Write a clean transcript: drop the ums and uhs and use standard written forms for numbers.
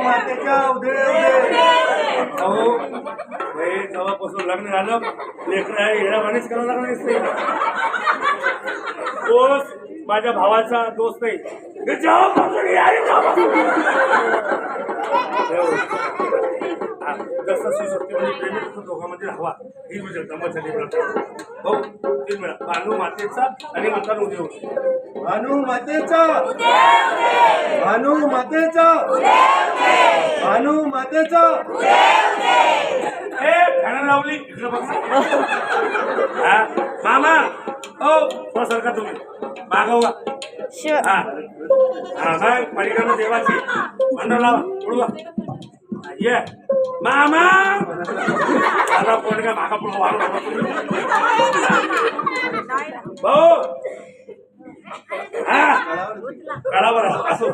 मातेच्या उदे अहो तेव्हापासून लग्न झालं लेकरं आहे येणावानीच करावं लागलं दिसते दोस्त माझ्या भावाचा दोस्त नाही जसं सुशक्ती म्हणजे प्रेमित दोघांमध्ये हवा ही म्हणजे दमासाठी हो 3 वेळा भानू मातेचा आणि म्हणतात उद्या भानू मातेचा भानू मातेचा भानू मातेचा फॅन लावली इकडे बघ मामा हो थोडा सरका तुम्ही मागवा हा हा पलीकडनं देवाची मंडळ लावा उडवा ये मामा दादा कोण का मागा पुढे भाऊ हा कळावर असं